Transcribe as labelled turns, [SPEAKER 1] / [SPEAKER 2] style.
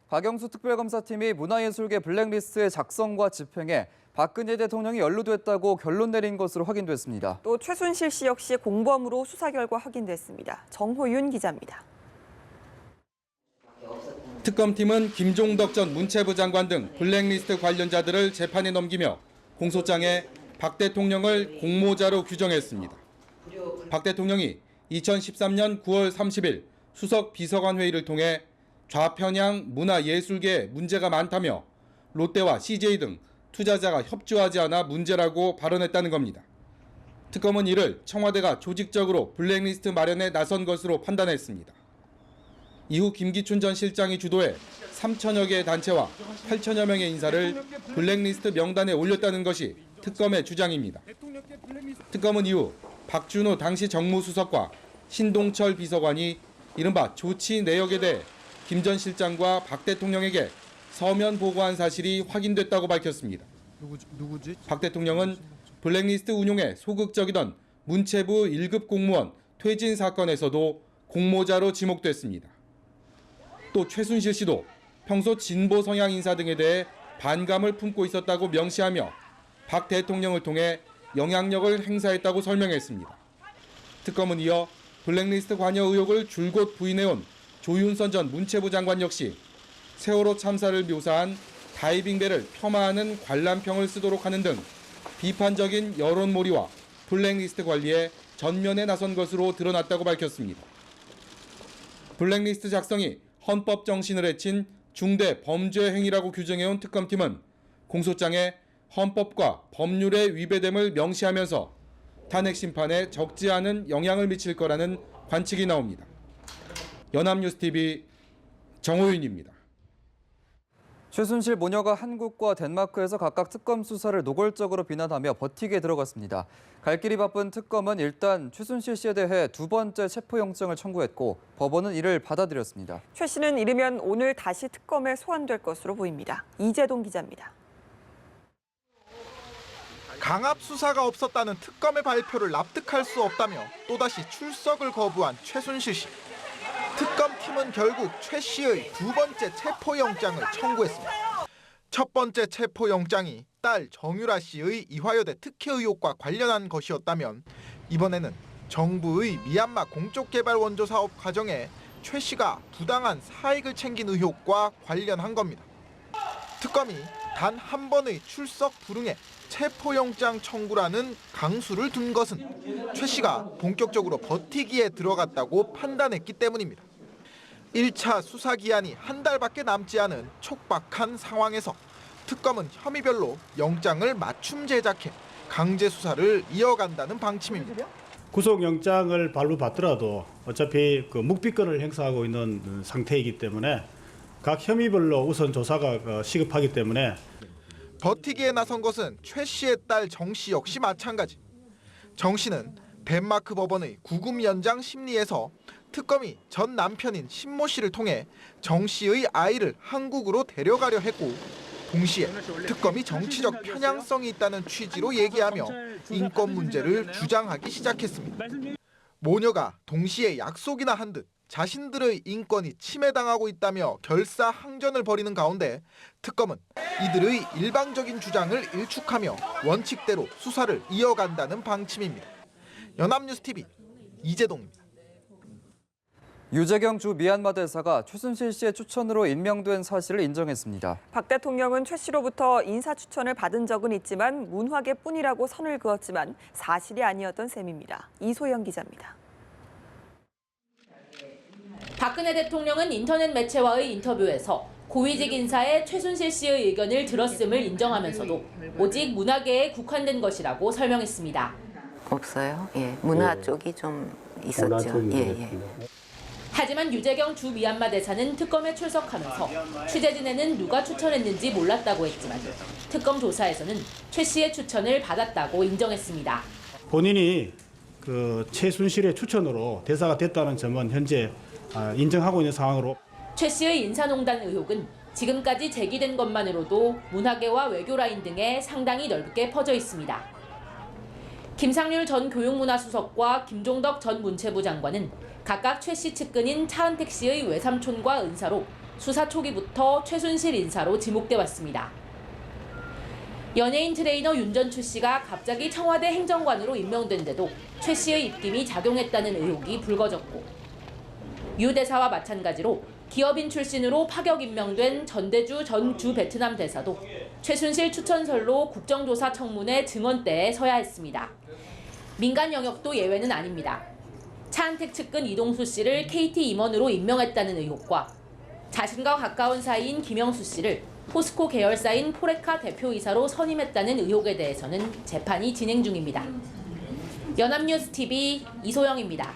[SPEAKER 1] 박영수 특별검사팀이 문화예술계 블랙리스트의 작성과 집행에 박근혜 대통령이 연루됐다고 결론 내린 것으로 확인됐습니다.
[SPEAKER 2] 또 최순실 씨 역시 공범으로 수사 결과 확인됐습니다. 정호윤 기자입니다.
[SPEAKER 3] 특검팀은 김종덕 전 문체부 장관 등 블랙리스트 관련자들을 재판에 넘기며 공소장에 박 대통령을 공모자로 규정했습니다. 박 대통령이 2013년 9월 30일 수석 비서관 회의를 통해 좌편향 문화예술계에 문제가 많다며 롯데와 CJ 등 투자자가 협조하지 않아 문제라고 발언했다는 겁니다. 특검은 이를 청와대가 조직적으로 블랙리스트 마련에 나선 것으로 판단했습니다. 이후 김기춘 전 실장이 주도해 3천여 개의 단체와 8천여 명의 인사를 블랙리스트 명단에 올렸다는 것이 특검의 주장입니다. 특검은 이후 박준호 당시 정무수석과 신동철 비서관이 이른바 조치 내역에 대해 김 전 실장과 박 대통령에게 서면 보고한 사실이 확인됐다고 밝혔습니다. 누구지? 박 대통령은 블랙리스트 운용에 소극적이던 문체부 1급 공무원 퇴진 사건에서도 공모자로 지목됐습니다. 또 최순실 씨도 평소 진보 성향 인사 등에 대해 반감을 품고 있었다고 명시하며 박 대통령을 통해 영향력을 행사했다고 설명했습니다. 특검은 이어 블랙리스트 관여 의혹을 줄곧 부인해온 조윤선 전 문체부 장관 역시 세월호 참사를 묘사한 다이빙배를 폄하하는 관람평을 쓰도록 하는 등 비판적인 여론몰이와 블랙리스트 관리에 전면에 나선 것으로 드러났다고 밝혔습니다. 블랙리스트 작성이 헌법 정신을 해친 중대 범죄 행위라고 규정해온 특검팀은 공소장에 헌법과 법률의 위배됨을 명시하면서 탄핵 심판에 적지 않은 영향을 미칠 거라는 관측이 나옵니다. 연합뉴스TV 정호윤입니다.
[SPEAKER 1] 최순실 모녀가 한국과 덴마크에서 각각 특검 수사를 노골적으로 비난하며 버티게 들어갔습니다. 갈 길이 바쁜 특검은 일단 최순실 씨에 대해 두 번째 체포영장을 청구했고 법원은 이를 받아들였습니다.
[SPEAKER 2] 최 씨는 이르면 오늘 다시 특검에 소환될 것으로 보입니다. 이재동 기자입니다.
[SPEAKER 4] 강압 수사가 없었다는 특검의 발표를 납득할 수 없다며 또다시 출석을 거부한 최순실 씨. 특검팀은 결국 최 씨의 두 번째 체포영장을 청구했습니다. 첫 번째 체포영장이 딸 정유라 씨의 이화여대 특혜 의혹과 관련한 것이었다면 이번에는 정부의 미얀마 공적개발 원조 사업 과정에 최 씨가 부당한 사익을 챙긴 의혹과 관련한 겁니다. 특검이 단 한 번의 출석 불응에 체포영장 청구라는 강수를 둔 것은 최 씨가 본격적으로 버티기에 들어갔다고 판단했기 때문입니다. 1차 수사 기한이 한 달밖에 남지 않은 촉박한 상황에서 특검은 혐의별로 영장을 맞춤 제작해 강제 수사를 이어간다는 방침입니다.
[SPEAKER 5] 구속영장을 발부받더라도 어차피 묵비권을 행사하고 있는 상태이기 때문에 각 혐의별로 우선 조사가 시급하기 때문에
[SPEAKER 4] 버티기에 나선 것은 최 씨의 딸 정 씨 역시 마찬가지. 정 씨는 덴마크 법원의 구금 연장 심리에서 특검이 전 남편인 신모 씨를 통해 정 씨의 아이를 한국으로 데려가려 했고 동시에 특검이 정치적 편향성이 있다는 취지로 얘기하며 인권 문제를 주장하기 시작했습니다. 모녀가 동시에 약속이나 한 듯 자신들의 인권이 침해당하고 있다며 결사항전을 벌이는 가운데 특검은 이들의 일방적인 주장을 일축하며 원칙대로 수사를 이어간다는 방침입니다. 연합뉴스TV 이재동입니다.
[SPEAKER 1] 유재경 주 미얀마 대사가 최순실 씨의 추천으로 임명된 사실을 인정했습니다.
[SPEAKER 2] 박 대통령은 최 씨로부터 인사 추천을 받은 적은 있지만 문화계뿐이라고 선을 그었지만 사실이 아니었던 셈입니다. 이소영 기자입니다.
[SPEAKER 6] 박근혜 대통령은 인터넷 매체와의 인터뷰에서 고위직 인사의 최순실 씨의 의견을 들었음을 인정하면서도 오직 문화계에 국한된 것이라고 설명했습니다.
[SPEAKER 7] 없어요. 예, 문화 쪽이 좀 있었죠. 예.
[SPEAKER 6] 하지만 유재경 주 미얀마 대사는 특검에 출석하면서 취재진에는 누가 추천했는지 몰랐다고 했지만 특검 조사에서는 최 씨의 추천을 받았다고 인정했습니다.
[SPEAKER 5] 본인이 최순실의 추천으로 대사가 됐다는 점은 현재 인정하고 있는 상황으로.
[SPEAKER 6] 최 씨의 인사농단 의혹은 지금까지 제기된 것만으로도 문화계와 외교 라인 등에 상당히 넓게 퍼져 있습니다. 김상률 전 교육문화수석과 김종덕 전 문체부 장관은 각각 최 씨 측근인 차은택 씨의 외삼촌과 은사로 수사 초기부터 최순실 인사로 지목돼 왔습니다. 연예인 트레이너 윤전추 씨가 갑자기 청와대 행정관으로 임명된 데도 최 씨의 입김이 작용했다는 의혹이 불거졌고, 유 대사와 마찬가지로 기업인 출신으로 파격 임명된 전대주 전 주 베트남 대사도 최순실 추천설로 국정조사 청문회 증언대에 서야 했습니다. 민간 영역도 예외는 아닙니다. 차은택 측근 이동수 씨를 KT 임원으로 임명했다는 의혹과 자신과 가까운 사이인 김영수 씨를 포스코 계열사인 포레카 대표이사로 선임했다는 의혹에 대해서는 재판이 진행 중입니다. 연합뉴스 TV 이소영입니다.